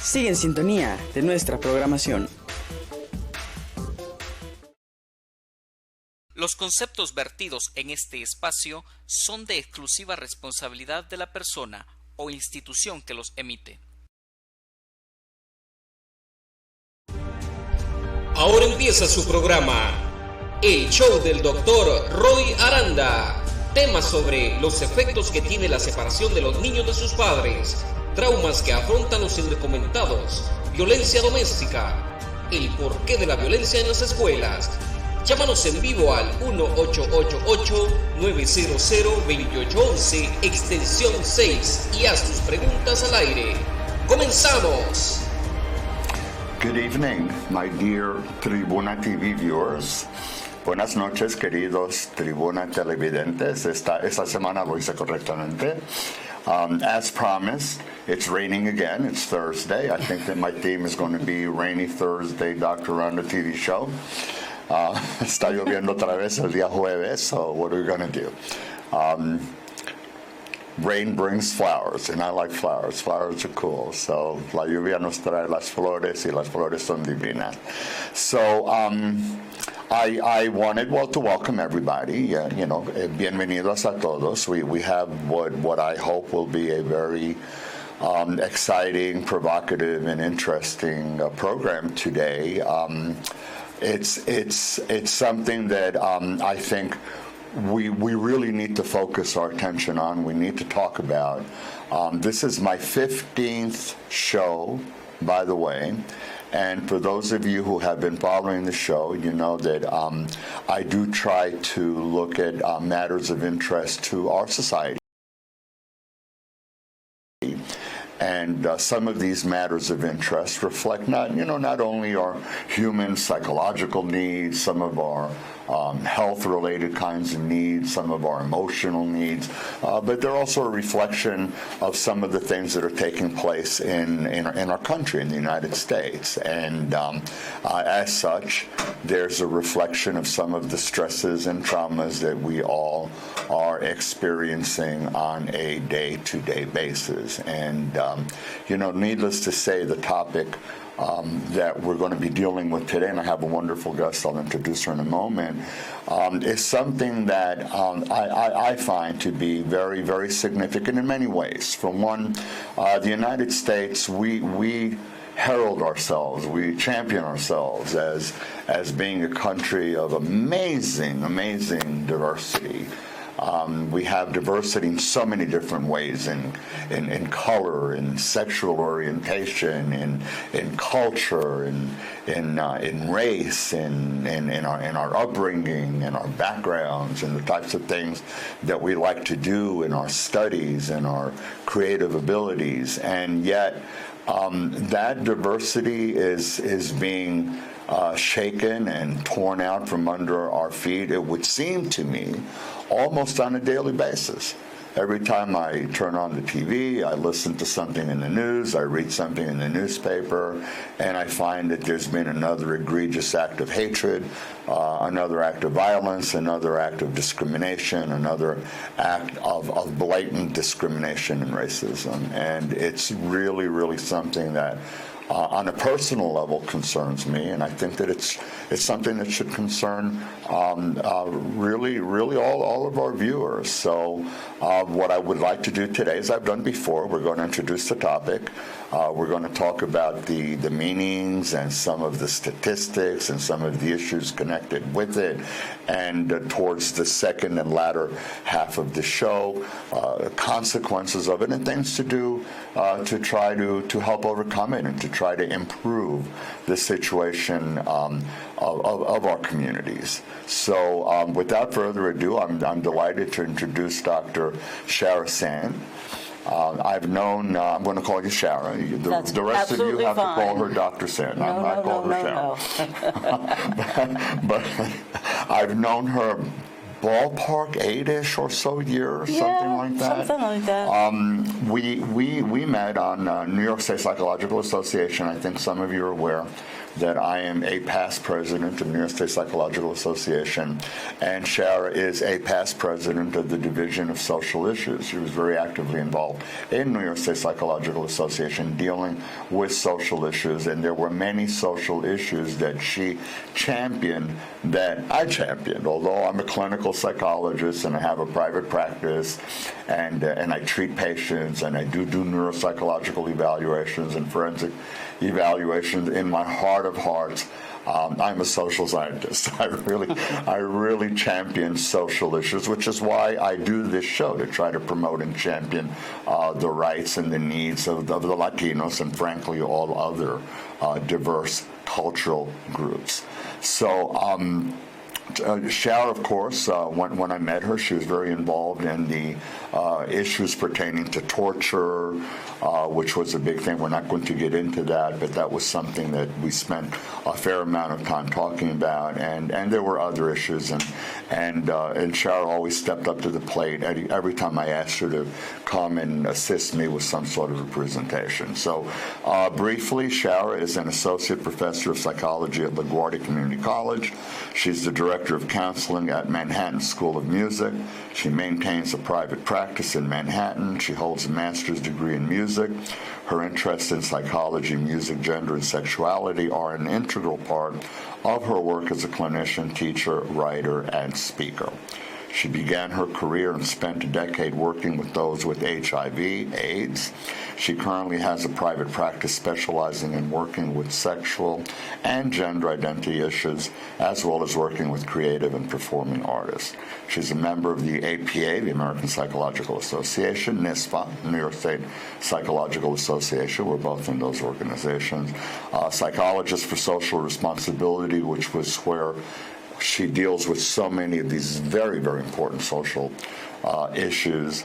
Sigue en sintonía de nuestra programación. Los conceptos vertidos en este espacio son de exclusiva responsabilidad de la persona o institución que los emite. Ahora empieza su programa, el show del doctor Roy Aranda. Temas sobre los efectos que tiene la separación de los niños de sus padres, traumas que afrontan los indocumentados, violencia doméstica, el porqué de la violencia en las escuelas. Llámanos en vivo al 1-888-900-2811, extensión 6, y haz tus preguntas al aire. ¡Comenzamos! Good evening, my dear Tribuna TV viewers. Buenas noches, queridos Tribuna televidentes. Esta semana lo hice correctamente. As promised, it's raining again. It's Thursday. I think that my theme is going to be Rainy Thursday, Dr. Aranda TV show. Está lloviendo otra vez el día jueves, so what are we going to do? Rain brings flowers, and I like flowers. Flowers are cool. So, la lluvia nos trae las flores, y las flores son divinas. So, I wanted, to welcome everybody. Bienvenidos a todos. We have what I hope will be a very exciting, provocative, and interesting program today. It's something that I think we really need to focus our attention on. We need to talk about. This is my 15th show, by the way. And for those of you who have been following the show, you know that I do try to look at matters of interest to our society. And some of these matters of interest reflect not only our human psychological needs, some of our health-related kinds of needs, some of our emotional needs, but they're also a reflection of some of the things that are taking place in our country, in the United States. And as such, there's a reflection of some of the stresses and traumas that we all are experiencing on a day-to-day basis. And, needless to say, the topic that we're going to be dealing with today, and I have a wonderful guest, I'll introduce her in a moment, is something that I find to be very, very significant in many ways. For one, the United States, we herald ourselves, we champion ourselves as being a country of amazing, amazing diversity. We have diversity in so many different ways, in color, in sexual orientation, in culture, in race, in our upbringing, in our backgrounds, and the types of things that we like to do in our studies and our creative abilities. And yet, that diversity is being shaken and torn out from under our feet, it would seem to me, almost on a daily basis. Every time I turn on the TV, I listen to something in the news, I read something in the newspaper, and I find that there's been another egregious act of hatred, another act of violence, another act of discrimination, another act of blatant discrimination and racism. And it's really, really something that on a personal level concerns me, and I think that it's something that should concern really all of our viewers. So what I would like to do today, as I've done before, we're going to introduce the topic. We're going to talk about the meanings and some of the statistics and some of the issues connected with it. And towards the second and latter half of the show, consequences of it and things to do to try to help overcome it and to try to improve the situation of our communities. So without further ado, I'm delighted to introduce Dr. Shara. I've known, I'm going to call you Shara. The rest of you have to call her Dr. Sand. I call her Shara. But I've known her ballpark 8-ish or so years, something like that. Something like that. We met on New York State Psychological Association. I think some of you are aware that I am a past president of New York State Psychological Association, and Shara is a past president of the Division of Social Issues. She was very actively involved in New York State Psychological Association dealing with social issues, and there were many social issues that she championed that I championed. Although I'm a clinical psychologist and I have a private practice and I treat patients and I do neuropsychological evaluations and forensic evaluations, in my heart of hearts, I'm a social scientist. I really champion social issues, which is why I do this show, to try to promote and champion the rights and the needs of the Latinos and, frankly, all other diverse cultural groups. So Shara, of course, when I met her, she was very involved in the issues pertaining to torture, which was a big thing. We're not going to get into that, but that was something that we spent a fair amount of time talking about. And there were other issues, and Shara always stepped up to the plate every time I asked her to come and assist me with some sort of a presentation. So briefly, Shara is an associate professor of psychology at LaGuardia Community College. She's the director of counseling at Manhattan School of Music. She maintains a private practice in Manhattan. She holds a master's degree in music. Her interests in psychology, music, gender, and sexuality are an integral part of her work as a clinician, teacher, writer, and speaker. She began her career and spent a decade working with those with HIV, AIDS. She currently has a private practice specializing in working with sexual and gender identity issues, as well as working with creative and performing artists. She's a member of the APA, the American Psychological Association, NISPA, New York State Psychological Association. We're both in those organizations. Psychologist for Social Responsibility, which was where she deals with so many of these very, very important social issues.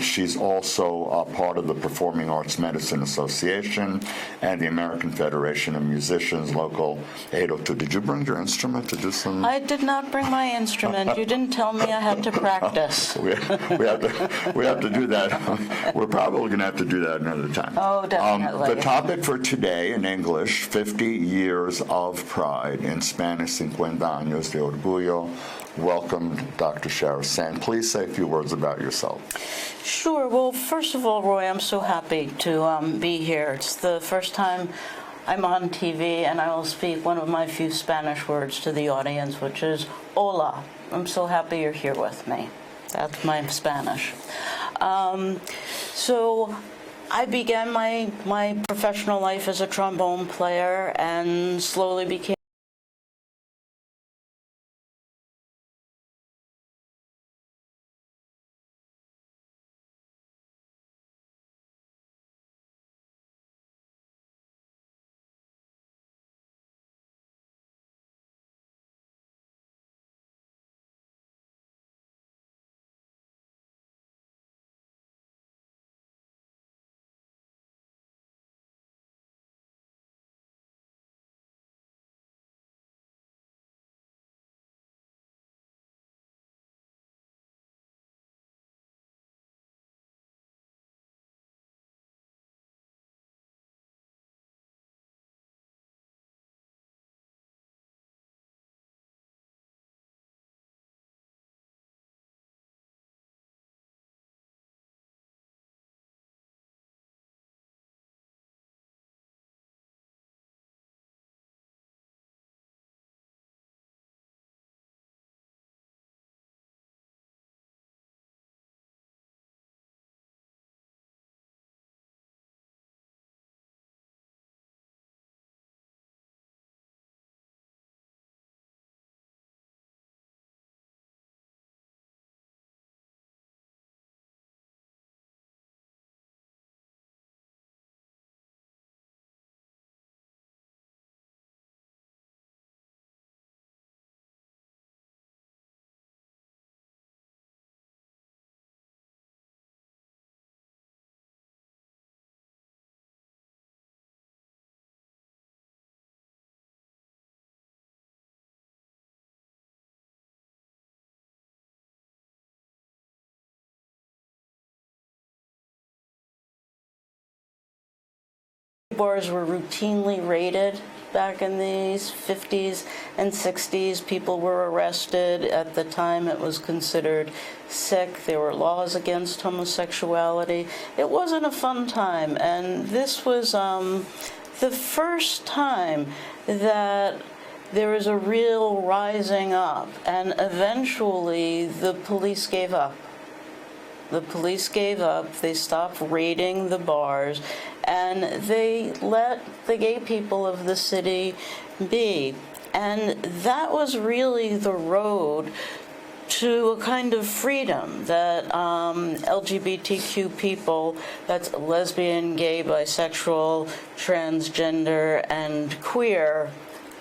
She's also part of the Performing Arts Medicine Association and the American Federation of Musicians, Local 802. Did you bring your instrument to do some? I did not bring my instrument. You didn't tell me I had to practice. we have to do that. We're probably going to have to do that another time. Oh, definitely. The topic for today in English, 50 Years of Pride. In Spanish, 50 años de orgullo. Welcome, Dr. Shara Sand. Please say a few words about yourself. Sure. Well, first of all, Roy, I'm so happy to be here. It's the first time I'm on TV, and I will speak one of my few Spanish words to the audience, which is hola. I'm so happy you're here with me. That's my Spanish. So I began my professional life as a trombone player and slowly became Bars were routinely raided back in the 50s and 60s. People were arrested. At the time, it was considered sick. There were laws against homosexuality. It wasn't a fun time, and this was the first time that there was a real rising up, and eventually the police gave up. The police gave up. They stopped raiding the bars, and they let the gay people of the city be. And that was really the road to a kind of freedom that LGBTQ people, that's lesbian, gay, bisexual, transgender, and queer.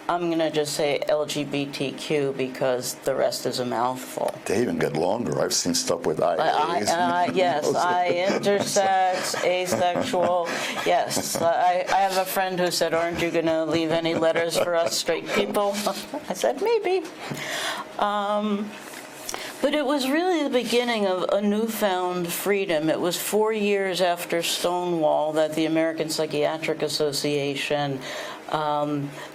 I'm going to just say LGBTQ because the rest is a mouthful. They even get longer. I've seen stuff with IAs. Yes, intersex, asexual. Yes, I have a friend who said, "Aren't you going to leave any letters for us straight people?" I said, maybe. But it was really the beginning of a newfound freedom. It was 4 years after Stonewall that the American Psychiatric Association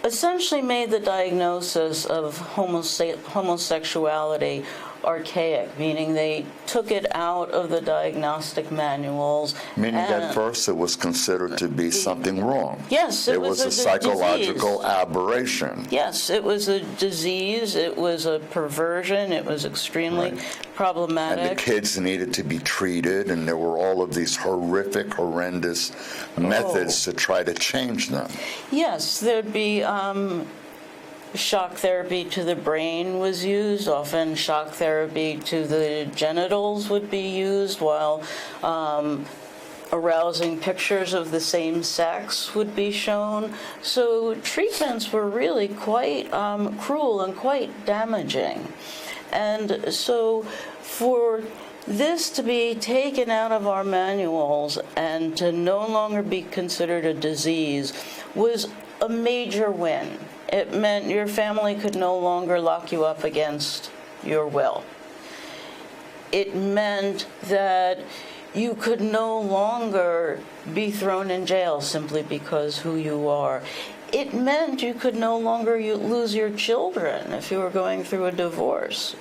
essentially made the diagnosis of homosexuality archaic, meaning they took it out of the diagnostic manuals. Meaning at first it was considered to be something wrong. Yes, it was a psychological aberration. Yes, it was a disease, it was a perversion, it was extremely problematic. And the kids needed to be treated, and there were all of these horrific, horrendous methods to try to change them. Yes, there'd be shock therapy to the brain was used. Often shock therapy to the genitals would be used, while arousing pictures of the same sex would be shown. So treatments were really quite cruel and quite damaging. And so for this to be taken out of our manuals and to no longer be considered a disease was a major win. It meant your family could no longer lock you up against your will. It meant that you could no longer be thrown in jail simply because who you are. It meant you could no longer lose your children if you were going through a divorce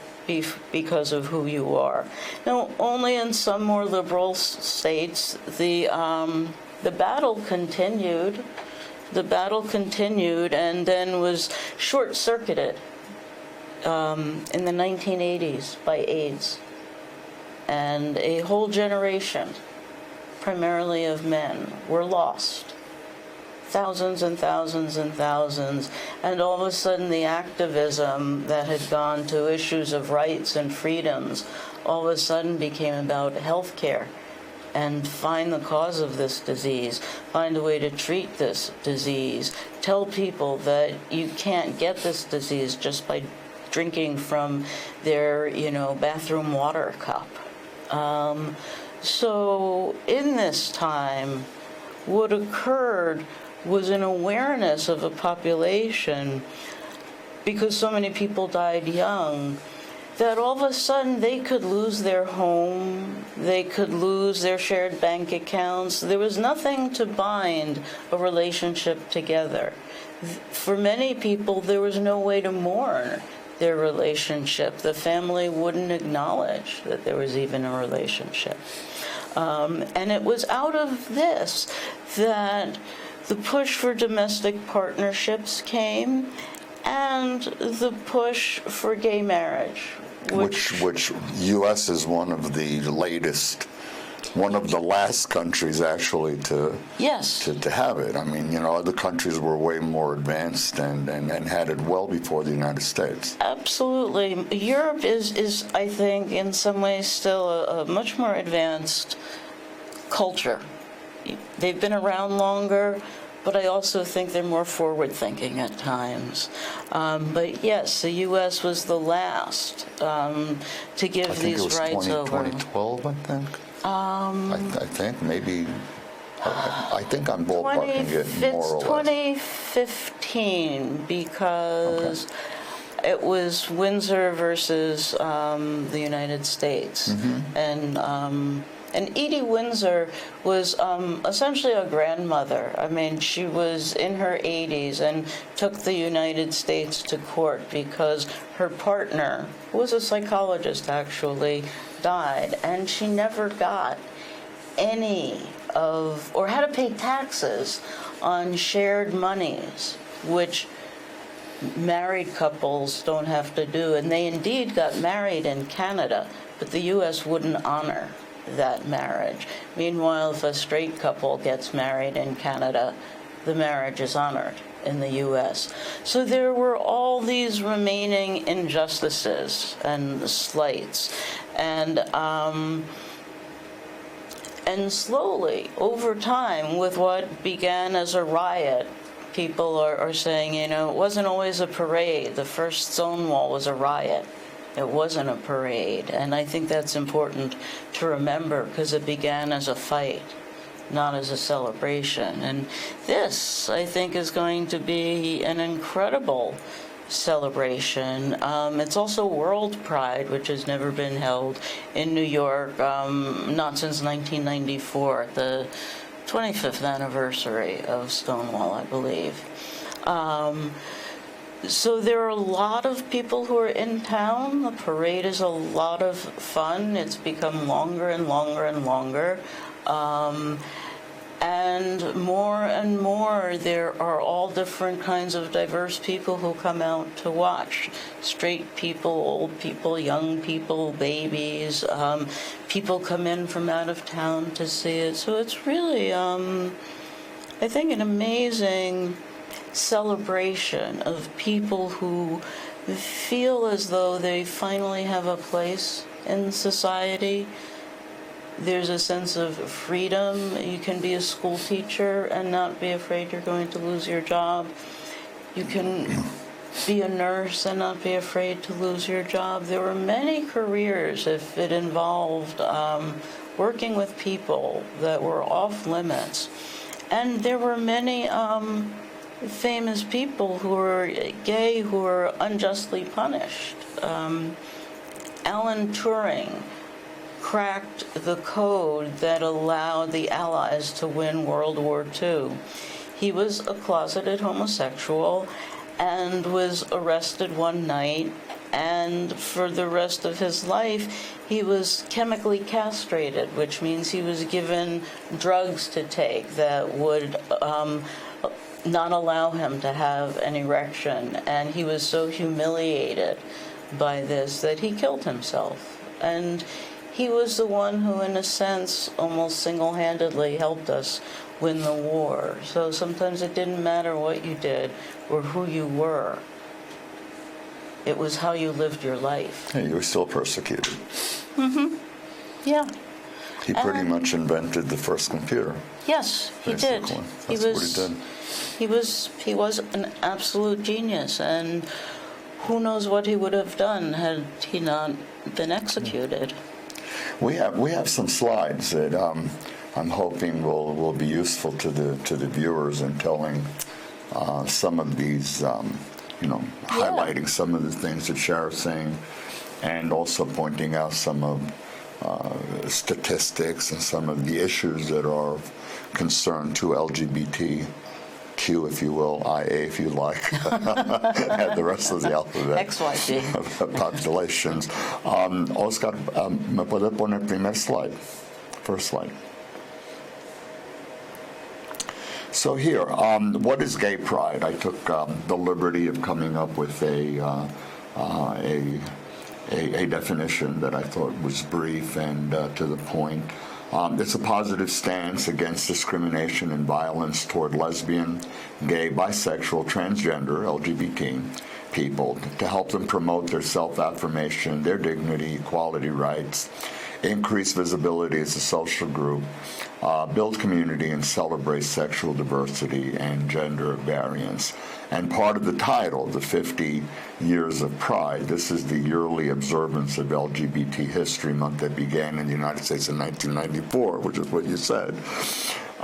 because of who you are. Now, only in some more liberal states, the battle continued. The battle continued and then was short-circuited in the 1980s by AIDS. And a whole generation, primarily of men, were lost. Thousands and thousands and thousands. And all of a sudden the activism that had gone to issues of rights and freedoms all of a sudden became about health care. And find the cause of this disease, find a way to treat this disease, tell people that you can't get this disease just by drinking from their, bathroom water cup. So in this time, what occurred was an awareness of a population, because so many people died young, that all of a sudden they could lose their home, they could lose their shared bank accounts. There was nothing to bind a relationship together. For many people, there was no way to mourn their relationship. The family wouldn't acknowledge that there was even a relationship. And it was out of this that the push for domestic partnerships came, and the push for gay marriage. Which U.S. is one of the last countries actually to have it. I mean, other countries were way more advanced and had it well before the United States. Absolutely. Europe is I think, in some ways still a much more advanced culture. They've been around longer, but I also think they're more forward-thinking at times. But yes, the U.S. was the last to give these rights over. 2012, I think. I think maybe. I think I'm ballparking it more or less. It's 2015 because it was Windsor versus the United States, and Edie Windsor was essentially a grandmother. I mean, she was in her 80s and took the United States to court because her partner, who was a psychologist actually, died, and she never got any of, or had to pay taxes on shared monies, which married couples don't have to do. And they indeed got married in Canada, but the U.S. wouldn't honor that marriage. Meanwhile, if a straight couple gets married in Canada, the marriage is honored in the U.S. So there were all these remaining injustices and slights, and slowly, over time, with what began as a riot, people are saying, it wasn't always a parade. The first Stonewall was a riot. It wasn't a parade. And I think that's important to remember because it began as a fight, not as a celebration. And this, I think, is going to be an incredible celebration. It's also World Pride, which has never been held in New York, not since 1994, the 25th anniversary of Stonewall, I believe. So there are a lot of people who are in town. The parade is a lot of fun. It's become longer and longer and longer. And more, there are all different kinds of diverse people who come out to watch. Straight people, old people, young people, babies. People come in from out of town to see it. So it's really, I think, an amazing celebration of people who feel as though they finally have a place in society. There's a sense of freedom. You can be a school teacher and not be afraid you're going to lose your job. You can be a nurse and not be afraid to lose your job. There were many careers, if it involved working with people, that were off limits. And there were many famous people who were gay who were unjustly punished. Alan Turing cracked the code that allowed the Allies to win World War II. He was a closeted homosexual and was arrested one night, and for the rest of his life he was chemically castrated, which means he was given drugs to take that would not allow him to have an erection, and he was so humiliated by this that he killed himself. And he was the one who, in a sense, almost single-handedly helped us win the war. So sometimes it didn't matter what you did or who you were. It was how you lived your life. Yeah, you were still persecuted. Mm-hmm. Yeah. He pretty much invented the first computer. Yes, he basically. did. That's what he did. He was an absolute genius, and who knows what he would have done had he not been executed. We have some slides that I'm hoping will be useful to the viewers in telling some of these, highlighting some of the things that Shara's saying, and also pointing out some of statistics and some of the issues that are concerned to LGBTQ, if you will, IA, if you like, and the rest of the alphabet. XYZ. Populations. Oscar, ¿me puede poner primer slide? First slide. So here, what is gay pride? I took the liberty of coming up with a definition that I thought was brief and to the point. It's a positive stance against discrimination and violence toward lesbian, gay, bisexual, transgender, LGBT people to help them promote their self-affirmation, their dignity, equality rights, increase visibility as a social group, build community, and celebrate sexual diversity and gender variance. And part of the title, the 50 Years of Pride, this is the yearly observance of LGBT History Month that began in the United States in 1994, which is what you said.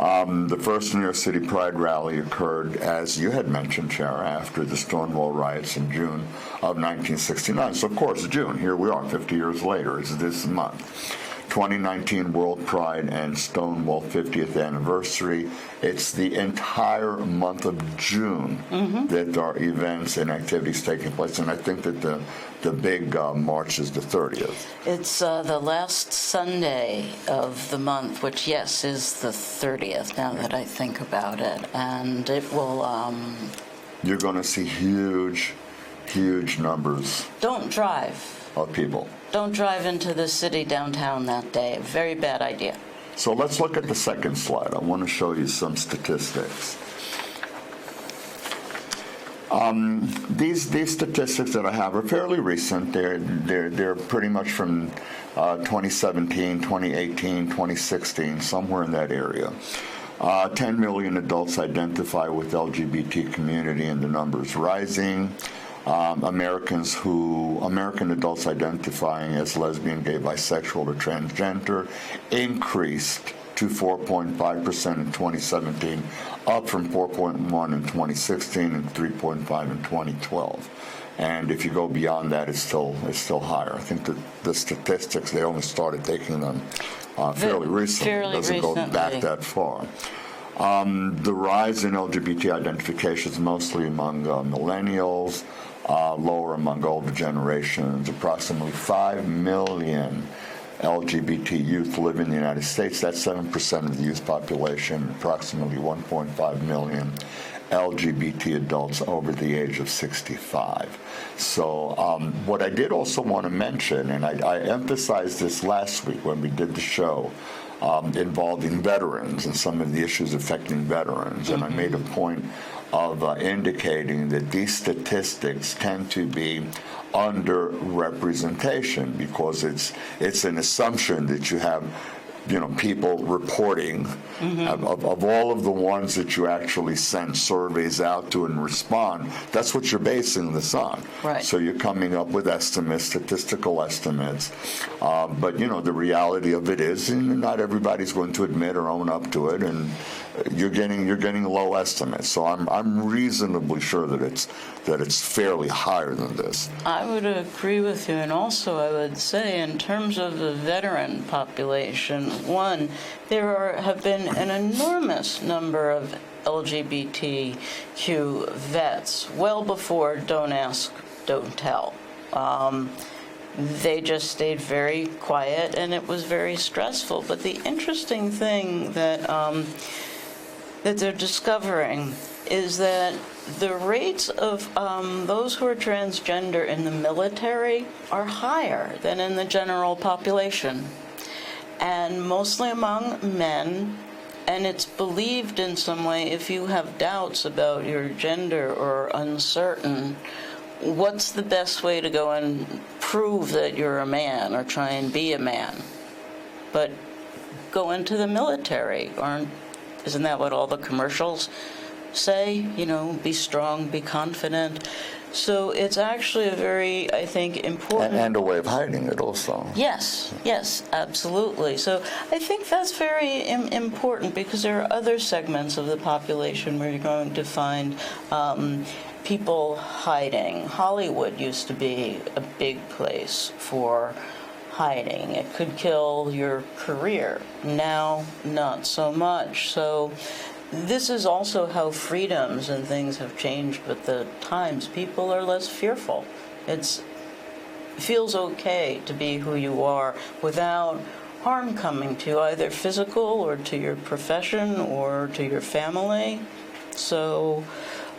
The first New York City Pride rally occurred, as you had mentioned, Shara, after the Stonewall riots in June of 1969. So, of course, June, here we are 50 years later. It's this month. 2019 World Pride and Stonewall 50th anniversary. It's the entire month of June that there are events and activities taking place, and I think that the big march is the 30th. It's the last Sunday of the month, which, yes, is the 30th, now that I think about it, and it will... You're going to see huge numbers. Don't drive. Of people. Don't drive into the city downtown that day. Very bad idea. So let's look at the second slide. I want to show you some statistics. These statistics that I have are fairly recent. They're pretty much from 2017, 2018, 2016, somewhere in that area. 10 million adults identify with LGBT community, and the number is rising. American adults identifying as lesbian, gay, bisexual, or transgender increased to 4.5% in 2017, up from 4.1% in 2016 and 3.5% in 2012. And if you go beyond that, it's still higher. I think that the statistics, they only started taking them fairly recently. It doesn't go back that far. The rise in LGBT identifications mostly among millennials, lower among older generations. Approximately 5 million LGBT youth live in the United States. That's 7% of the youth population. Approximately 1.5 million LGBT adults over the age of 65. So what I did also want to mention, and I emphasized this last week when we did the show, involving veterans and some of the issues affecting veterans. And I made a point of indicating that these statistics tend to be underrepresentation because it's an assumption that you have people reporting of all of the ones that you actually send surveys out to and respond. That's what you're basing this on. Right. So you're coming up with estimates, statistical estimates. But the reality of it is, and not everybody's going to admit or own up to it, and you're getting low estimates. So I'm reasonably sure that it's fairly higher than this. I would agree with you, and also I would say in terms of the veteran population, one, there have been an enormous number of LGBTQ vets well before Don't Ask, Don't Tell. They just stayed very quiet, and it was very stressful. But the interesting thing that they're discovering is that the rates of those who are transgender in the military are higher than in the general population, and mostly among men. And it's believed in some way, if you have doubts about your gender or uncertain, what's the best way to go and prove that you're a man or try and be a man? But go into the military. Isn't that what all the commercials say? Be strong, be confident. So it's actually a very, I think, important... And a way of hiding it also. Yes, absolutely. So I think that's very important because there are other segments of the population where you're going to find people hiding. Hollywood used to be a big place for hiding. It could kill your career. Now, not so much. So this is also how freedoms and things have changed with the times. People are less fearful. It feels okay to be who you are without harm coming to you, either physical or to your profession or to your family. So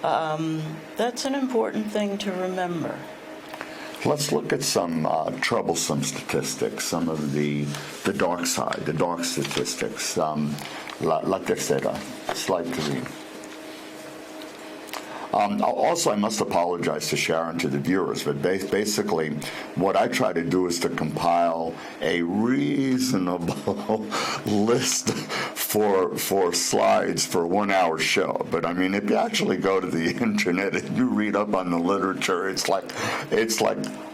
that's an important thing to remember. Let's look at some troublesome statistics, some of the dark side, the dark statistics. La tercera, slide 3. Also, I must apologize to Sharon, to the viewers, but basically what I try to do is to compile a reasonable list for slides for a 1-hour show. But I mean, if you actually go to the internet and you read up on the literature, it's like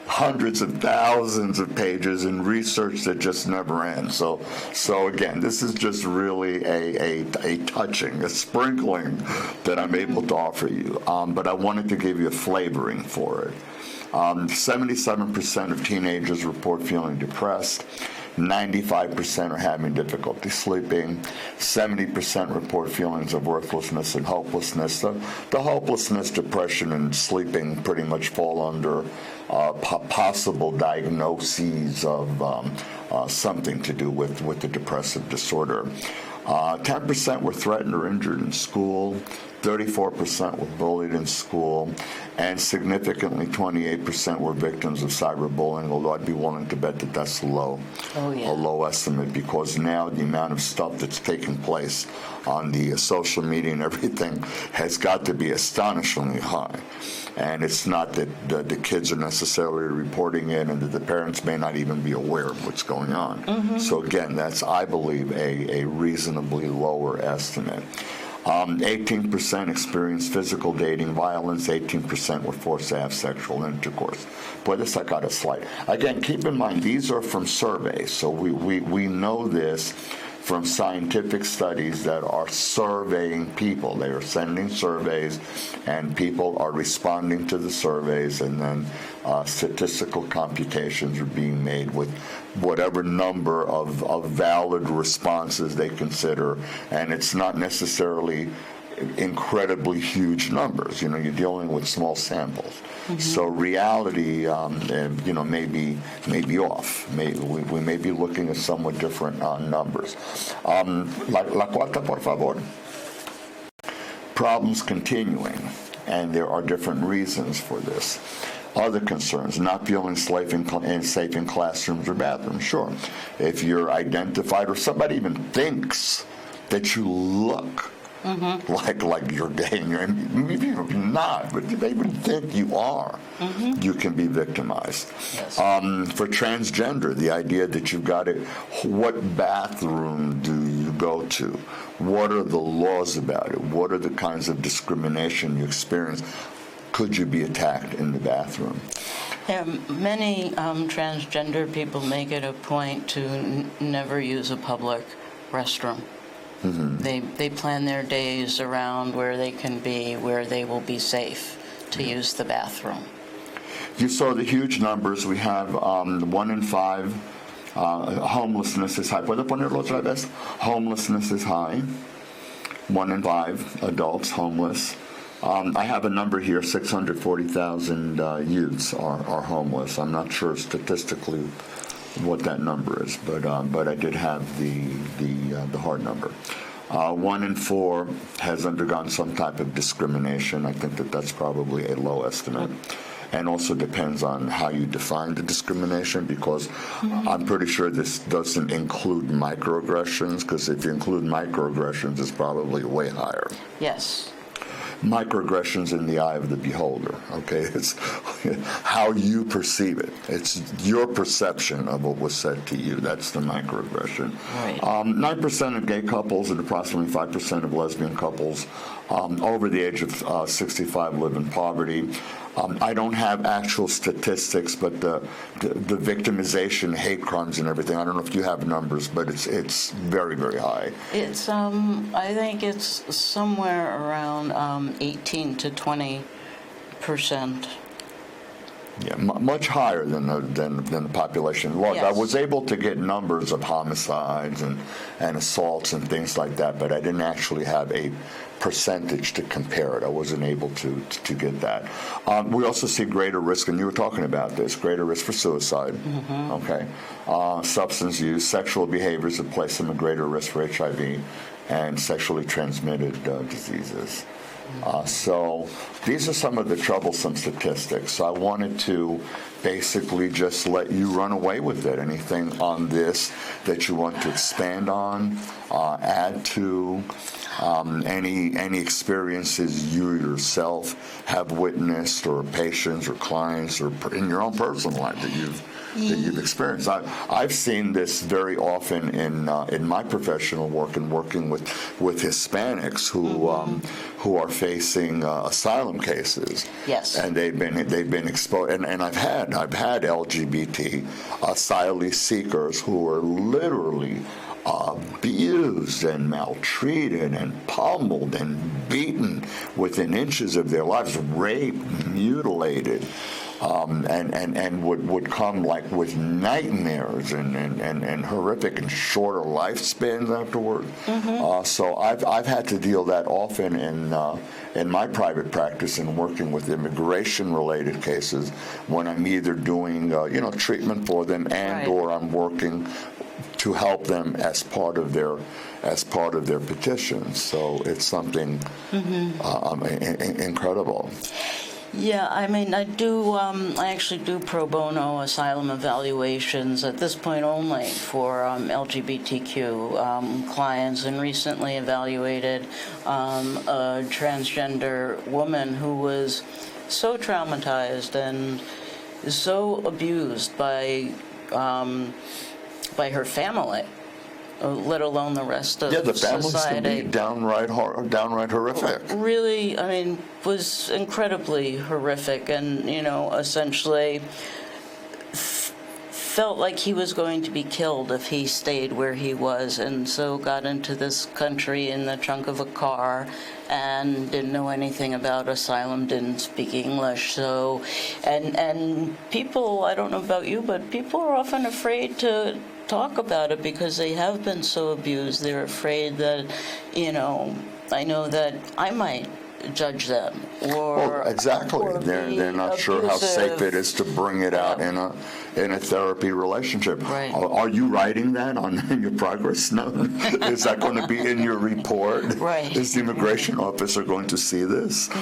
hundreds of thousands of pages and research that just never ends. So again, this is just really a touching, a sprinkling that I'm able to offer you. But I wanted to give you a flavoring for it. 77% of teenagers report feeling depressed. 95% are having difficulty sleeping. 70% report feelings of worthlessness and hopelessness. The hopelessness, depression, and sleeping pretty much fall under possible diagnoses of something to do with the depressive disorder. 10% were threatened or injured in school. 34% were bullied in school, and significantly 28% were victims of cyberbullying, although I'd be willing to bet that that's a low estimate, because now the amount of stuff that's taking place on the social media and everything has got to be astonishingly high. And it's not that the kids are necessarily reporting it, and that the parents may not even be aware of what's going on. Mm-hmm. So again, that's, I believe, a reasonably lower estimate. 18% experienced physical dating violence. 18% were forced to have sexual intercourse. Boy, this I got a slide. Again, keep in mind, these are from surveys, so we know this from scientific studies that are surveying people. They are sending surveys, and people are responding to the surveys, and then statistical computations are being made with whatever number of valid responses they consider, and it's not necessarily incredibly huge numbers. You know, you're dealing with small samples. Mm-hmm. So reality, may be off. We may be looking at somewhat different numbers. La cuarta, por favor. Problems continuing, and there are different reasons for this. Other concerns, not feeling safe in classrooms or bathrooms. Sure, if you're identified or somebody even thinks that you look like you're gay, and maybe you're not, but they even think you are, you can be victimized. Yes. For transgender, the idea that you've got it, what bathroom do you go to? What are the laws about it? What are the kinds of discrimination you experience? Could you be attacked in the bathroom? Yeah, many transgender people make it a point to never use a public restroom. Mm-hmm. They plan their days around where they can be, where they will be safe to use the bathroom. You saw the huge numbers. We have 1 in 5 homelessness is high. ¿Puedo ponerlo otra vez? Homelessness is high. 1 in 5 adults homeless. I have a number here, 640,000 youths are homeless. I'm not sure statistically what that number is, but I did have the hard number. 1 in 4 has undergone some type of discrimination. I think that's probably a low estimate. And also depends on how you define the discrimination, because I'm pretty sure this doesn't include microaggressions, because if you include microaggressions, it's probably way higher. Yes. Microaggressions in the eye of the beholder, okay? It's how you perceive it. It's your perception of what was said to you. That's the microaggression. Right. 9% of gay couples and approximately 5% of lesbian couples over the age of 65 live in poverty. I don't have actual statistics, but the victimization, hate crimes, and everything. I don't know if you have numbers, but it's very, very high. It's I think it's somewhere around 18 to 20%. Yeah, much higher than the population. Look, yes. I was able to get numbers of homicides and assaults and things like that, but I didn't actually have a percentage to compare it. I wasn't able to get that. We also see greater risk, and you were talking about this, greater risk for suicide. Mm-hmm. Okay, substance use, sexual behaviors that place them at greater risk for HIV and sexually transmitted diseases. So these are some of the troublesome statistics. So I wanted to basically just let you run away with it. Anything on this that you want to expand on, add to, any experiences you yourself have witnessed, or patients or clients, or in your own personal life that you've you've experienced. I've seen this very often in my professional work and working with Hispanics who are facing asylum cases. Yes. And they've been exposed. And I've had LGBT asylee seekers who are literally abused and maltreated and pummeled and beaten within inches of their lives, raped, mutilated, and would come like with nightmares and horrific and shorter lifespans afterward. So I've had to deal that often in my private practice and working with immigration-related cases when I'm either doing treatment for them and or I'm working to help them as part of their petitions. So it's something incredible. Yeah, I mean, I actually do pro bono asylum evaluations at this point only for LGBTQ clients, and recently evaluated a transgender woman who was so traumatized and so abused by her family, let alone the rest of the families society. can be downright horrific. Really, I mean, was incredibly horrific, and essentially felt like he was going to be killed if he stayed where he was, and so got into this country in the trunk of a car and didn't know anything about asylum, didn't speak English. So, and people, I don't know about you, but people are often afraid to talk about it because they have been so abused. They're afraid that, I know that I might judge them or exactly. Or they're not sure how safe it is to bring it out in a therapy relationship. Right. Are you writing that in your progress note? Is that going to be in your report? Right. Is the immigration officer going to see this? They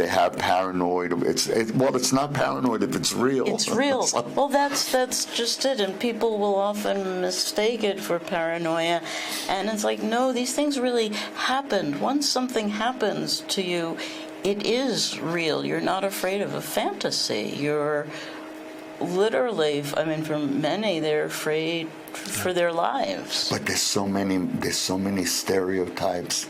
have paranoid. It's not paranoid if it's real. It's real. Well, that's just it, and people will often mistake it for paranoia, and it's like, no, these things really happened. Once something happens to you, it is real. You're not afraid of a fantasy. You're literally, I mean, for many, they're afraid for their lives. But there's so many stereotypes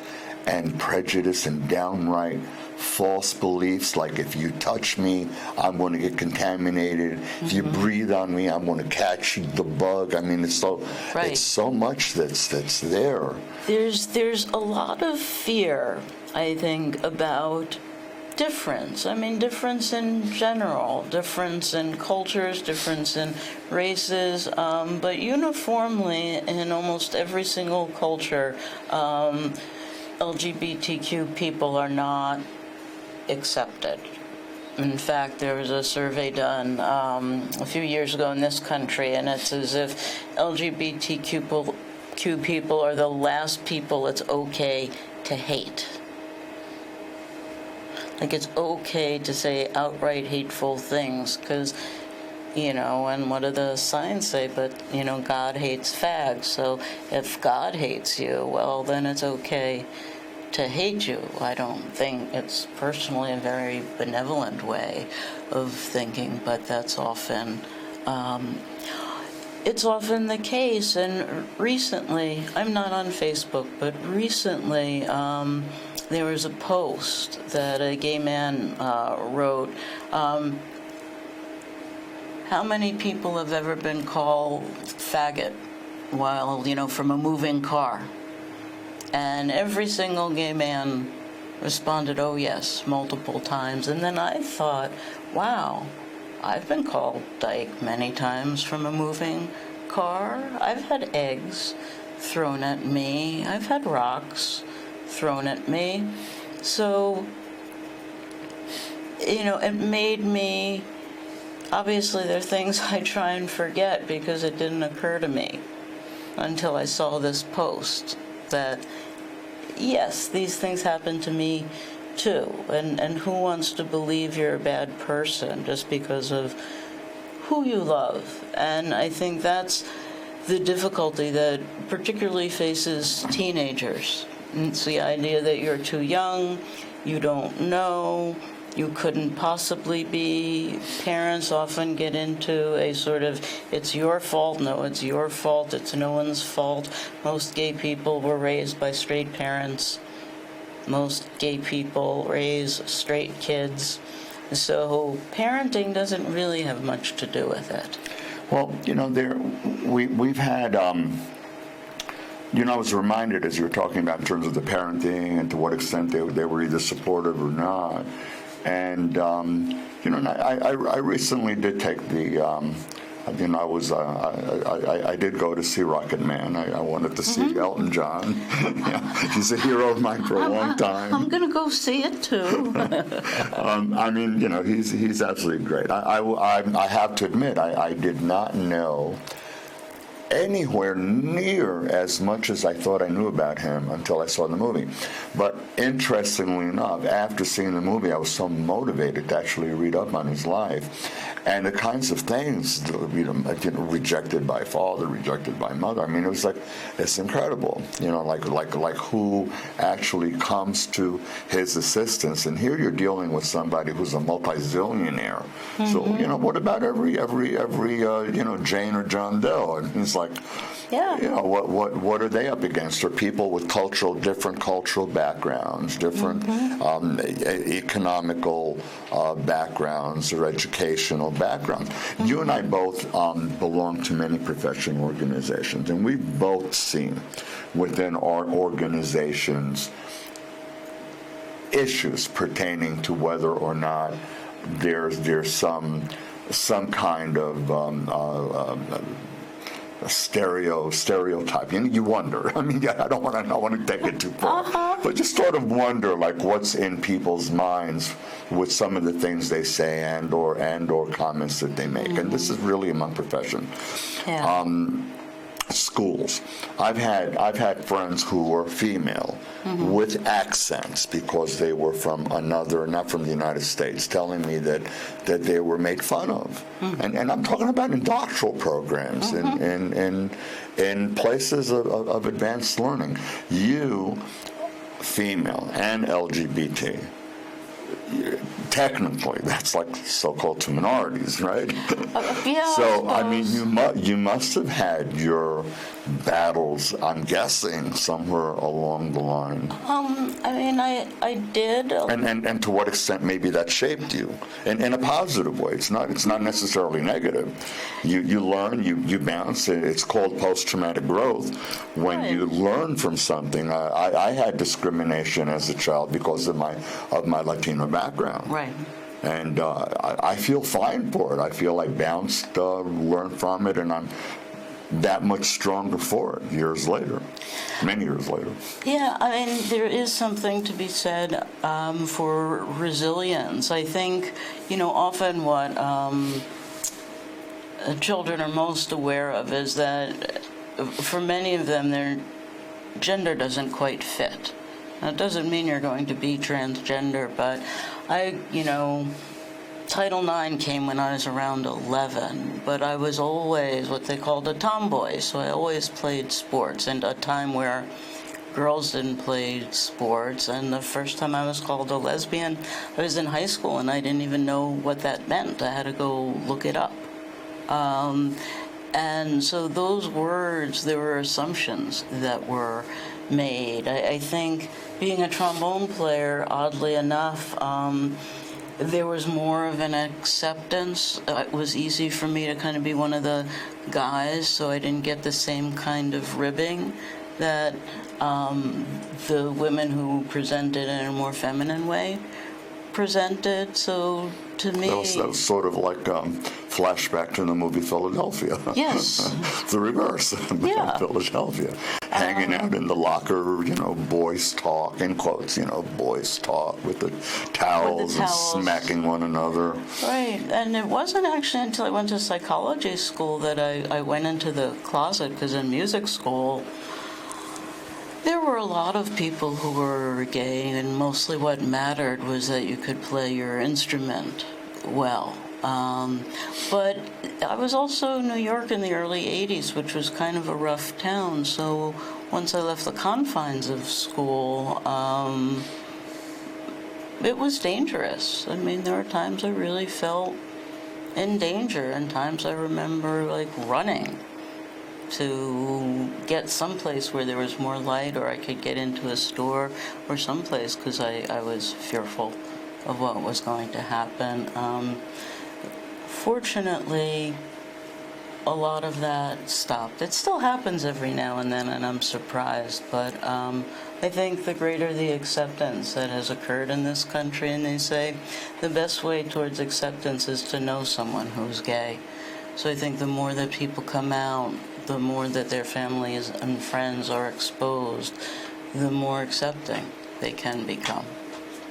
and prejudice and downright false beliefs, like if you touch me, I'm going to get contaminated. If you breathe on me, I'm going to catch the bug. I mean, it's so much that's there. There's a lot of fear, I think, about difference. I mean, difference in general, difference in cultures, difference in races, but uniformly in almost every single culture, LGBTQ people are not accepted. In fact, there was a survey done a few years ago in this country, and it's as if LGBTQ people are the last people it's okay to hate. Like, it's okay to say outright hateful things because, and what do the signs say? But, God hates fags. So if God hates you, well, then it's okay to hate you. I don't think it's personally a very benevolent way of thinking, but that's often it's often the case. And recently, I'm not on Facebook, but recently there was a post that a gay man wrote. How many people have ever been called faggot while, from a moving car? And every single gay man responded, oh yes, multiple times. And then I thought, wow, I've been called dyke many times from a moving car. I've had eggs thrown at me. I've had rocks thrown at me. So, it made me, obviously there are things I try and forget because it didn't occur to me until I saw this post that, yes, these things happen to me too. And who wants to believe you're a bad person just because of who you love? And I think that's the difficulty that particularly faces teenagers. It's the idea that you're too young, you don't know, you couldn't possibly be. Parents often get into a sort of, it's your fault, no, it's your fault, it's no one's fault. Most gay people were raised by straight parents. Most gay people raise straight kids. So parenting doesn't really have much to do with it. Well, we've had, I was reminded as you were talking about in terms of the parenting and to what extent they were either supportive or not. And, I recently did take I did go to see Rocket Man. I wanted to see Elton John. He's a hero of mine for a long time. I'm going to go see it too. He's absolutely great. I have to admit, I did not know anywhere near as much as I thought I knew about him until I saw the movie. But interestingly enough, after seeing the movie, I was so motivated to actually read up on his life and the kinds of things, rejected by father, rejected by mother. I mean, it was like, it's incredible, like who actually comes to his assistance. And here you're dealing with somebody who's a multi-zillionaire. So, what about every Jane or John Doe? And he's like, what are they up against? Are people with different cultural backgrounds, different economical backgrounds or educational backgrounds. You and I both belong to many professional organizations, and we've both seen within our organizations issues pertaining to whether or not there's some kind of stereotype. You wonder. I mean, I don't want to take it too far, but just sort of wonder, like, what's in people's minds with some of the things they say and or comments that they make. And this is really among profession. Yeah. Schools. I've had friends who were female with accents because they were from not from the United States, telling me that they were made fun of. And I'm talking about in doctoral programs, in places of advanced learning. You, female and LGBT, technically, that's like so-called to minorities, right? Yeah. So, I mean, you must have had your battles, I'm guessing, somewhere along the line. I did. And to what extent maybe that shaped you in a positive way. It's not necessarily negative. You learn, you bounce. It's called post-traumatic growth. When you learn from something, I had discrimination as a child because of my Latino background. Right. And I feel fine for it. I feel I bounced, learned from it, and I'm that much stronger for it many years later. Yeah, I mean, there is something to be said for resilience. I think, often what children are most aware of is that for many of them, their gender doesn't quite fit. That doesn't mean you're going to be transgender, but Title IX came when I was around 11, but I was always what they called a tomboy, so I always played sports, and a time where girls didn't play sports, and the first time I was called a lesbian, I was in high school, and I didn't even know what that meant. I had to go look it up. And so those words, there were assumptions that were made. I think being a trombone player, oddly enough, there was more of an acceptance. It was easy for me to kind of be one of the guys, so I didn't get the same kind of ribbing that the women who presented in a more feminine way presented. So to me, that was sort of like flashback to the movie Philadelphia. Yes. The reverse. Yeah. Philadelphia. Hanging out in the locker, boys talk, in quotes, boys talk with the towels and smacking one another. Right. And it wasn't actually until I went to psychology school that I went into the closet, because in music school, there were a lot of people who were gay, and mostly what mattered was that you could play your instrument well. But I was also in New York in the early 80s, which was kind of a rough town. So once I left the confines of school, it was dangerous. I mean, there were times I really felt in danger, and times I remember like running to get someplace where there was more light, or I could get into a store or someplace, because I was fearful of what was going to happen. Fortunately, a lot of that stopped. It still happens every now and then, and I'm surprised, but I think the greater the acceptance that has occurred in this country, and they say the best way towards acceptance is to know someone who's gay. So I think the more that people come out, the more that their families and friends are exposed, the more accepting they can become.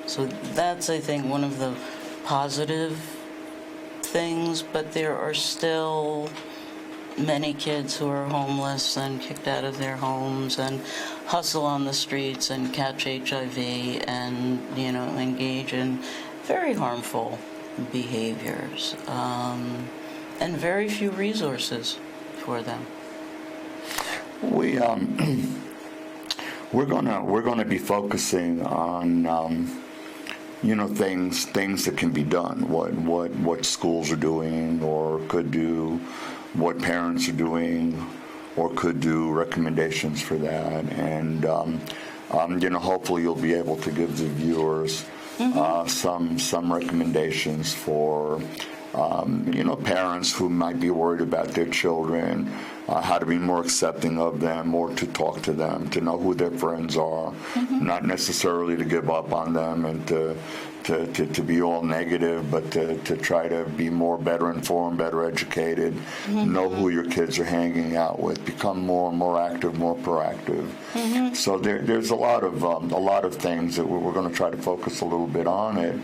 So that's, I think, one of the positive things, but there are still many kids who are homeless and kicked out of their homes and hustle on the streets and catch HIV and, engage in very harmful behaviors, and very few resources for them. We're gonna be focusing on things that can be done, what schools are doing or could do, what parents are doing or could do, recommendations for that, and hopefully you'll be able to give the viewers some recommendations for parents who might be worried about their children, how to be more accepting of them, or to talk to them, to know who their friends are, not necessarily to give up on them and to be all negative, but to try to be better informed, better educated, know who your kids are hanging out with, become more active, more proactive. So there's a lot of things that we're going to try to focus a little bit on it.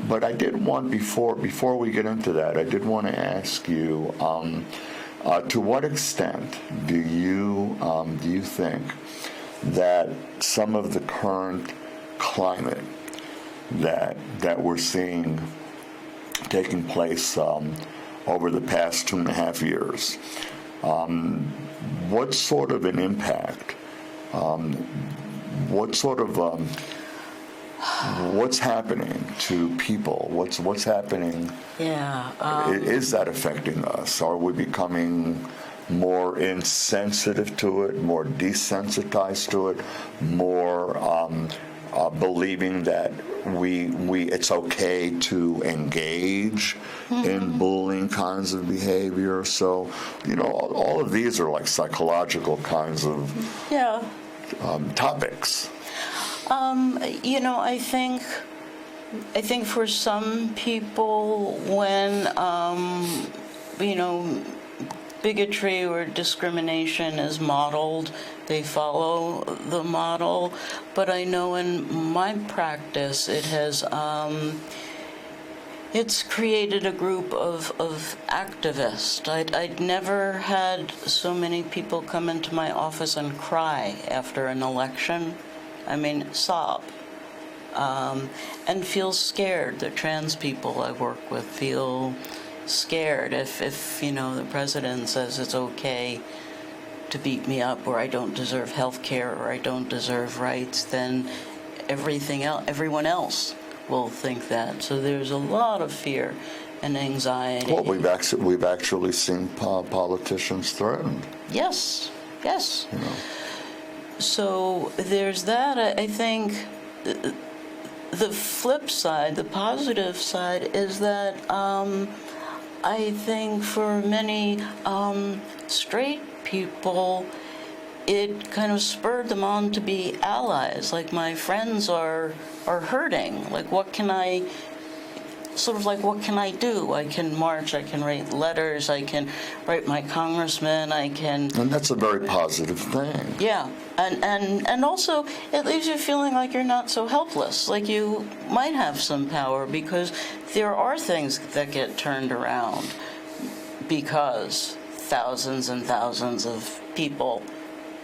But I did want, before we get into that, I did want to ask you, to what extent do you think that some of the current climate that we're seeing taking place over the past 2.5 years, what sort of an impact, what's happening to people? What's happening? Yeah. Is that affecting us? Are we becoming more insensitive to it, more desensitized to it, more believing that it's okay to engage in bullying kinds of behavior? So, all of these are like psychological kinds of topics. I think for some people, when bigotry or discrimination is modeled, they follow the model. But I know in my practice, it has it's created a group of activists. I'd never had so many people come into my office and cry after an election. I mean, sob, and feel scared. The trans people I work with feel scared if the president says it's okay to beat me up, or I don't deserve health care, or I don't deserve rights, then everyone else will think that. So there's a lot of fear and anxiety. Well, we've actually seen politicians threatened. Yes. So there's that. I think the flip side, the positive side, is that I think for many straight people, it kind of spurred them on to be allies. Like, my friends are hurting. Like, what can I do? I can march, I can write letters, I can write my congressman, And that's a very positive thing. Yeah, and also it leaves you feeling like you're not so helpless, like you might have some power, because there are things that get turned around because thousands and thousands of people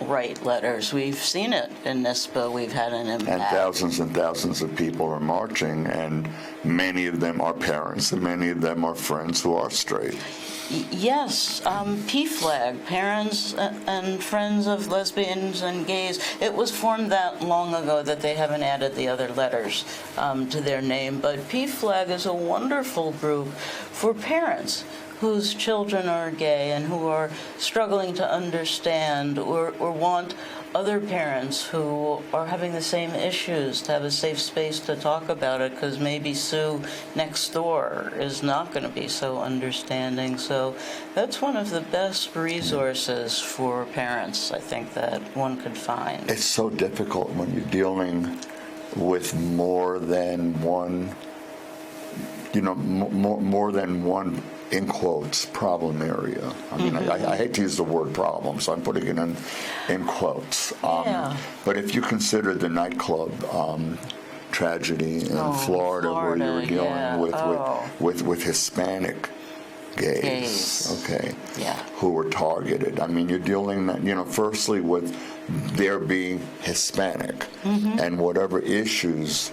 write letters. We've seen it in NISPA. We've had an impact. And thousands of people are marching, and many of them are parents, and many of them are friends who are straight. Yes, PFLAG, Parents and Friends of Lesbians and Gays. It was formed that long ago that they haven't added the other letters to their name. But PFLAG is a wonderful group for parents whose children are gay and who are struggling to understand or want other parents who are having the same issues to have a safe space to talk about it, because maybe Sue next door is not going to be so understanding. So that's one of the best resources for parents, I think, that one could find. It's so difficult when you're dealing with more than one, more than one, in quotes, problem area. I mean, I hate to use the word problem, so I'm putting it in quotes. But if you consider the nightclub tragedy in Florida, where you were dealing with Hispanic gays, who were targeted. I mean, you're dealing, firstly with their being Hispanic and whatever issues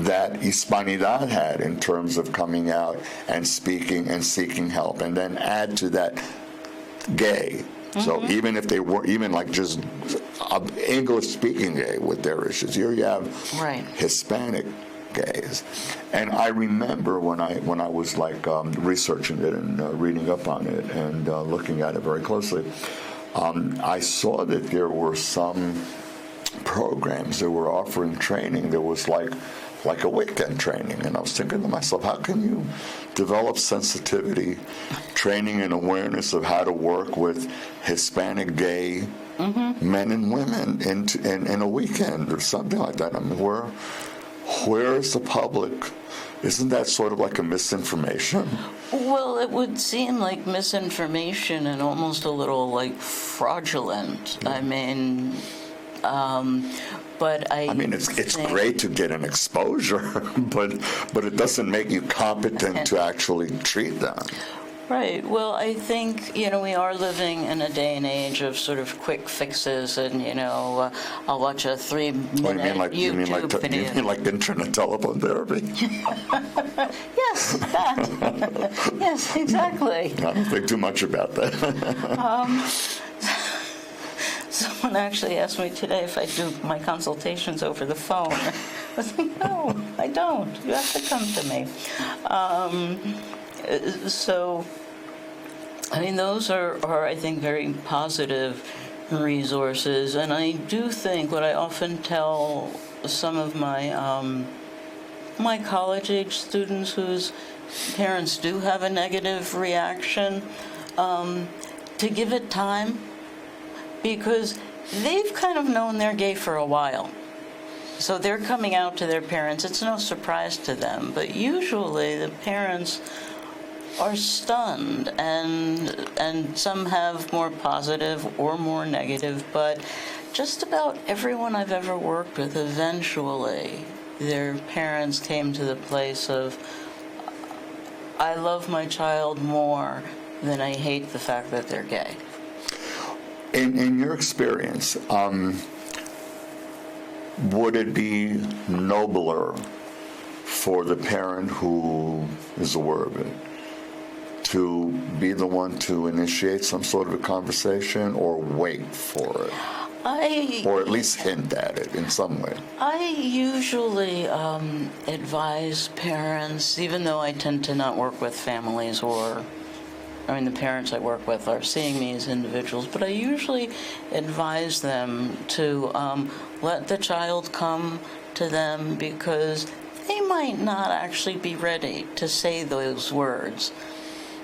that Hispanidad had in terms of coming out and speaking and seeking help, and then add to that gay. So even if they were like just English-speaking gay with their issues, here you have Hispanic gays. And I remember when I was like researching it and reading up on it and looking at it very closely, I saw that there were some programs that were offering training. There was like a weekend training, and I was thinking to myself, how can you develop sensitivity, training and awareness of how to work with Hispanic gay men and women in a weekend or something like that? I mean, where is the public? Isn't that sort of like a misinformation? Well, it would seem like misinformation and almost a little like fraudulent. I mean, but I mean, it's great to get an exposure, but it doesn't make you competent to actually treat them. Right. Well, I think, we are living in a day and age of sort of quick fixes, and, I'll watch a 3-minute YouTube video. You mean like internet telephone therapy? Yes, that. Yes, exactly. I don't think too much about that. Someone actually asked me today if I do my consultations over the phone. I was like, no, I don't. You have to come to me. So, I mean, those are, I think, very positive resources. And I do think what I often tell some of my my college-age students whose parents do have a negative reaction, to give it time, because they've kind of known they're gay for a while. So they're coming out to their parents. It's no surprise to them. But usually the parents are stunned, and some have more positive or more negative. But just about everyone I've ever worked with, eventually their parents came to the place of, I love my child more than I hate the fact that they're gay. In your experience, would it be nobler for the parent who is aware of it to be the one to initiate some sort of a conversation, or wait for it? Or at least hint at it in some way? I usually advise parents, even though I tend to not work with families, the parents I work with are seeing me as individuals, but I usually advise them to let the child come to them, because they might not actually be ready to say those words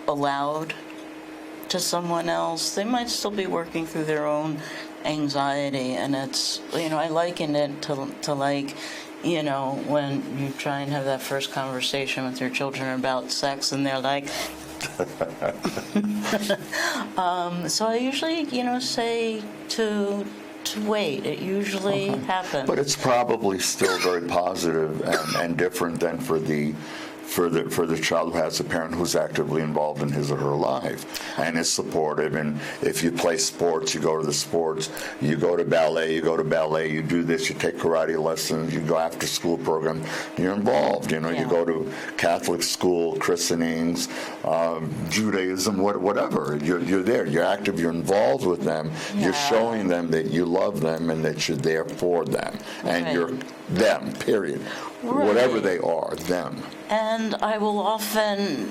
aloud to someone else. They might still be working through their own anxiety, and it's, I liken it to like, when you try and have that first conversation with your children about sex, and they're like, so I usually, say to wait. It usually happens. But it's probably still very positive and different than for the for the child who has a parent who's actively involved in his or her life and is supportive. And if you play sports, you go to the sports. You go to ballet, you do this, you take karate lessons, you go after school program. You're involved. You go to Catholic school, christenings, Judaism, whatever. You're there. You're active. You're involved with them. Yeah. You're showing them that you love them and that you're there for them. And you're them, period. Right. Whatever they are, them. And I will often,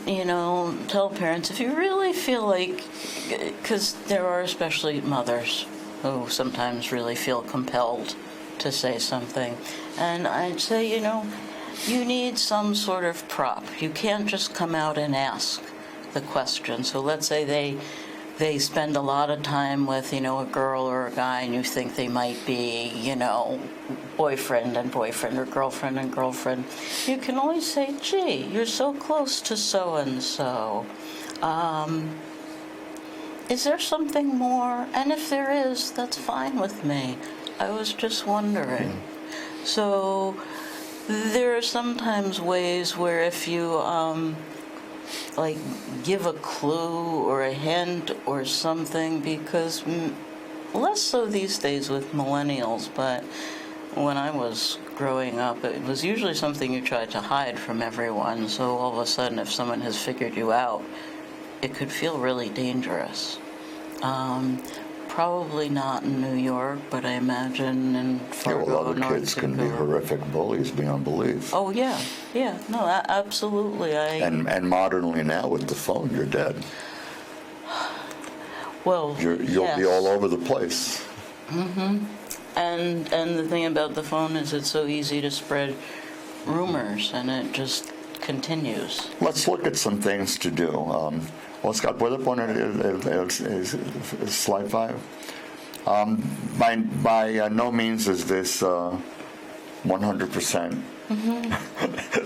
tell parents, if you really feel like, because there are especially mothers who sometimes really feel compelled to say something, and I'd say, you need some sort of prop. You can't just come out and ask the question. So let's say they spend a lot of time with, a girl or a guy, and you think they might be, boyfriend and boyfriend or girlfriend and girlfriend. You can always say, gee, you're so close to so-and-so. Is there something more? And if there is, that's fine with me. I was just wondering. So there are sometimes ways where if you give a clue or a hint or something, because less so these days with millennials, but when I was growing up, it was usually something you tried to hide from everyone. So all of a sudden, if someone has figured you out, it could feel really dangerous. Probably not in New York, but I imagine in Fargo, other kids can be horrific bullies beyond belief. Oh, yeah. No, absolutely. And modernly now with the phone, you're dead. Well, you'll be all over the place. Mm-hmm. And the thing about the phone is it's so easy to spread rumors, and it just continues. Let's look at some things to do. Oscar, ¿puedo poner el slide 5? By no means is this 100%.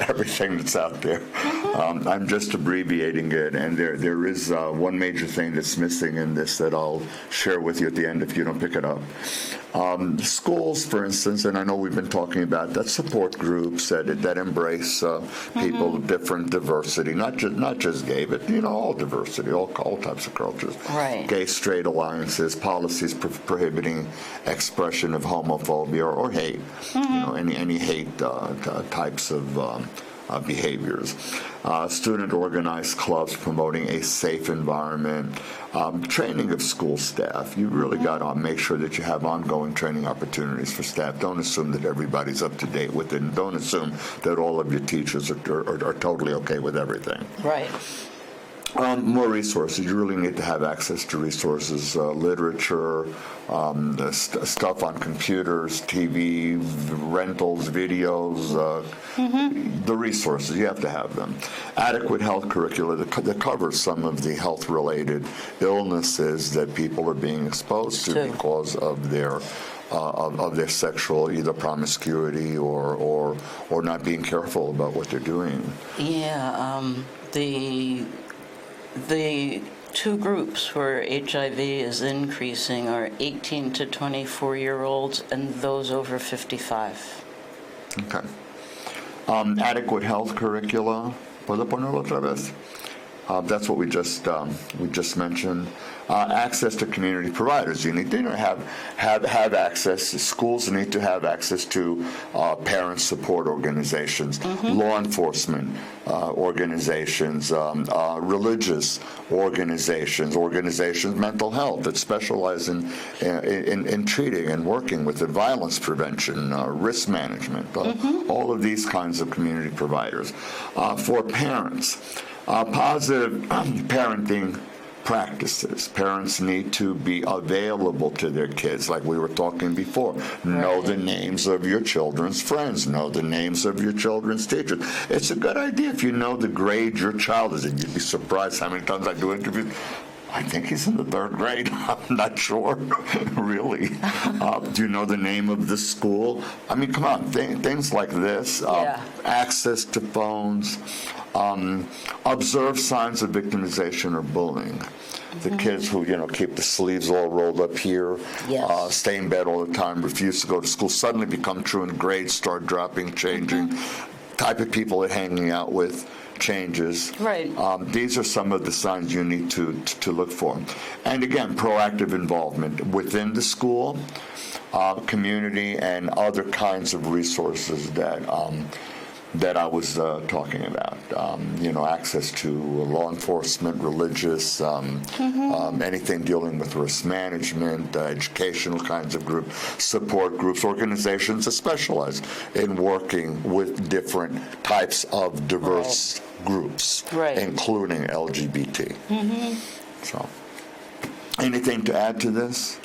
Everything that's out there. I'm just abbreviating it, and there is one major thing that's missing in this that I'll share with you at the end if you don't pick it up. Schools, for instance, and I know we've been talking about that, support groups that embrace people of different diversity, not just gay, but all diversity, all types of cultures. Right. Gay, straight alliances, policies prohibiting expression of homophobia or hate. Any hate types of behaviors. Student organized clubs promoting a safe environment. Training of school staff. You really got to make sure that you have ongoing training opportunities for staff. Don't assume that everybody's up to date with it. And don't assume that all of your teachers are totally okay with everything. Right. More resources. You really need to have access to resources, literature, stuff on computers, TV, rentals, videos, the resources. You have to have them. Adequate health curricula that covers some of the health-related illnesses that people are being exposed to because of their sexual either promiscuity or not being careful about what they're doing. Yeah, the two groups where HIV is increasing are 18 to 24-year-olds and those over 55. Okay. Adequate health curricula. ¿Puedo ponerlo otra vez? That's what we just mentioned. Access to community providers. You need to have access. Schools need to have access to parent support organizations, law enforcement organizations, religious organizations, mental health that specialize in treating and working with violence prevention, risk management, all of these kinds of community providers. For parents, positive parenting practices. Parents need to be available to their kids, like we were talking before. Know the names of your children's friends. Know the names of your children's teachers. It's a good idea if you know the grade your child is in. You'd be surprised how many times I do interviews. I think he's in the 3rd grade. I'm not sure, really. Do you know the name of the school? I mean, come on, things like this. Access to phones. Observe signs of victimization or bullying. The kids who, keep the sleeves all rolled up here, stay in bed all the time, refuse to go to school, suddenly become truant, grades start dropping, changing. Type of people they're hanging out with. changes. Right. These are some of the signs you need to look for. And again, proactive involvement within the school, community, and other kinds of resources that I was talking about. Access to law enforcement, religious, anything dealing with risk management, educational kinds of groups, support groups, organizations that specialize in working with different types of diverse groups, including LGBT. So, anything to add to this?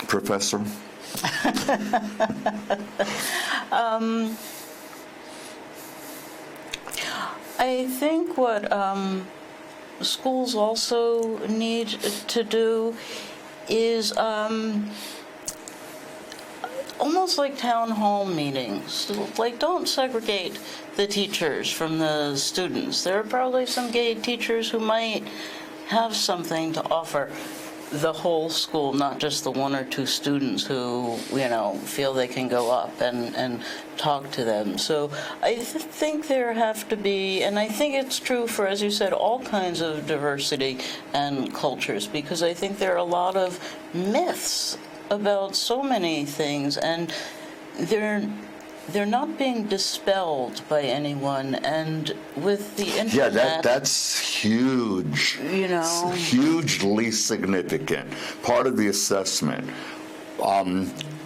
Professor? I think what schools also need to do is almost like town hall meetings. Like, don't segregate the teachers from the students. There are probably some gay teachers who might have something to offer the whole school, not just the one or two students who, feel they can go up and talk to them. So I think there have to be, and I think it's true for, as you said, all kinds of diversity and cultures, because I think there are a lot of myths about so many things, and they're not being dispelled by anyone. And with the internet, that's huge. Hugely significant. Part of the assessment.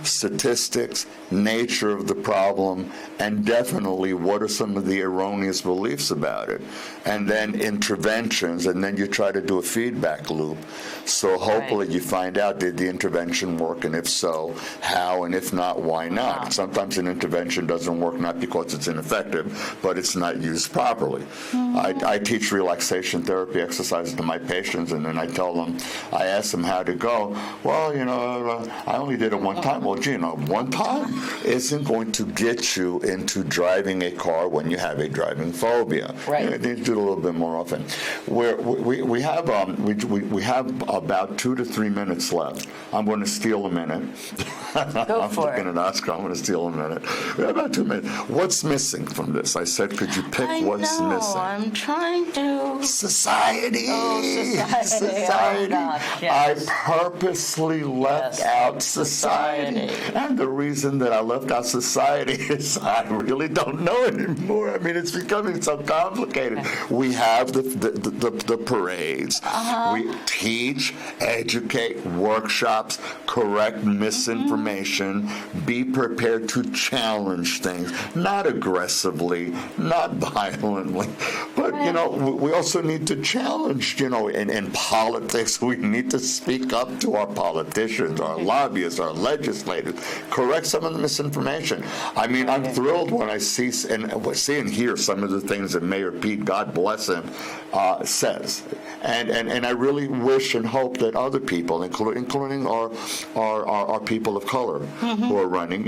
Statistics, nature of the problem, and definitely what are some of the erroneous beliefs about it. And then interventions, and then you try to do a feedback loop. So hopefully you find out, did the intervention work, and if so, how, and if not, why not? Sometimes an intervention doesn't work not because it's ineffective, but it's not used properly. I teach relaxation therapy exercises to my patients, and then I ask them how to go. Well, I only did it one time. Well, one time isn't going to get you into driving a car when you have a driving phobia. Right. You need to do it a little bit more often. We have about 2 to 3 minutes left. I'm going to steal a minute. Go for I'm looking at Oscar. I'm going to steal a minute. We have about 2 minutes. What's missing from this? I said, could you pick what's missing? I'm trying to. Society. Oh, society. Oh, gosh, yes. I purposely left out society. And the reason that I left out society is I really don't know anymore. I mean, it's becoming so complicated. We have the parades. We teach, educate, workshops, correct misinformation, be prepared to challenge things, not aggressively, not violently, but, we also need to challenge, in politics, we need to speak up to our politicians, our lobbyists, our legislators, correct some of the misinformation. I mean, I'm thrilled when I see and hear some of the things that Mayor Pete, God bless him, says. And I really wish and hope that other people, including our people of color who are running,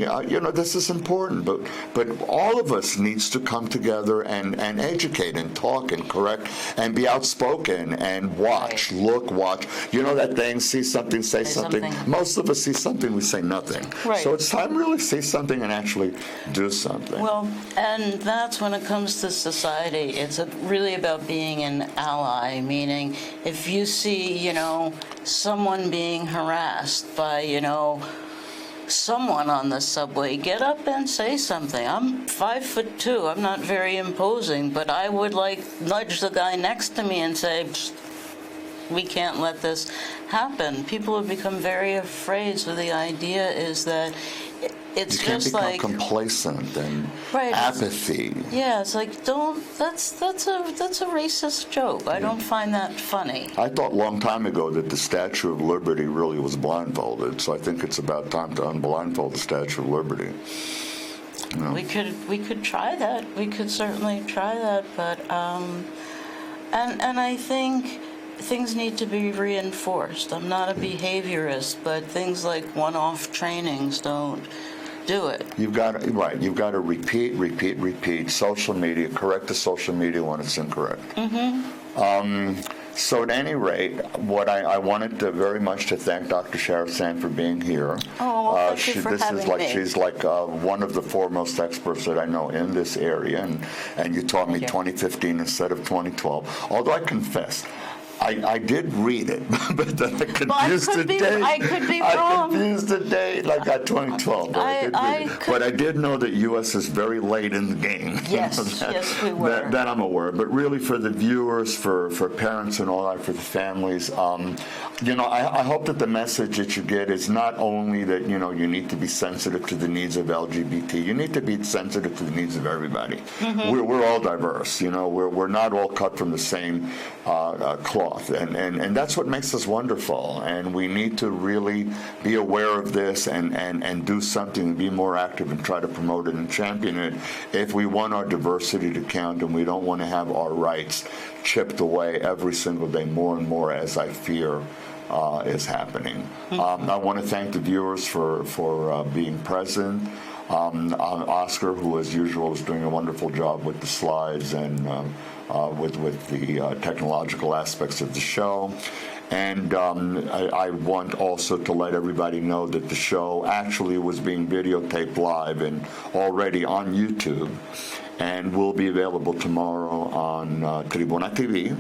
this is important. But all of us needs to come together and educate and talk and correct and be outspoken and watch, watch. You know that thing, see something, say something. Most of us see something, we say nothing. Right. So it's time to really see something and actually do something. Well, and that's when it comes to society. It's really about being an ally, meaning if you see, someone being harassed by, someone on the subway, get up and say something. I'm 5'2". I'm not very imposing, but I would nudge the guy next to me and say, we can't let this happen. People have become very afraid, so the idea is that it's just like... You can't become complacent and apathy. Yeah, it's like, that's a racist joke. I don't find that funny. I thought a long time ago that the Statue of Liberty really was blindfolded, so I think it's about time to unblindfold the Statue of Liberty. We could try that. We could certainly try that, but and I think things need to be reinforced. I'm not a behaviorist, but things like one-off trainings don't do it. You've got to repeat. Social media, correct the social media when it's incorrect. So at any rate, what I wanted to very much to thank Dr. Shara for being here. Oh, well, thank you for having me. She's like one of the foremost experts that I know in this area, and you taught me 2015 instead of 2012. Although I confess, I did read it, but then I confused the date. I could be wrong. I confused the date, like at 2012. But I did know that U.S. is very late in the game. Yes, yes, we were. That I'm aware. But really, for the viewers, for parents and all that, for the families, I hope that the message that you get is not only that, you need to be sensitive to the needs of LGBT. You need to be sensitive to the needs of everybody. Mm-hmm. We're all diverse. We're not all cut from the same cloth. And that's what makes us wonderful. And we need to really be aware of this and do something, be more active and try to promote it and champion it if we want our diversity to count and we don't want to have our rights chipped away every single day more and more, as I fear is happening. I want to thank the viewers for being present. Oscar, who as usual is doing a wonderful job with the slides and with the technological aspects of the show. And I want also to let everybody know that the show actually was being videotaped live and already on YouTube, and will be available tomorrow on Tribuna TV,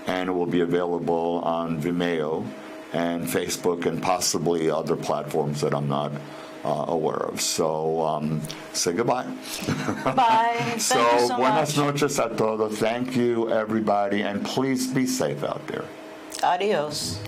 and it will be available on Vimeo and Facebook and possibly other platforms that I'm not aware of. So say goodbye. Bye. So Thank you so buenas much. noches a todos. Thank you, everybody, and please be safe out there. Adios.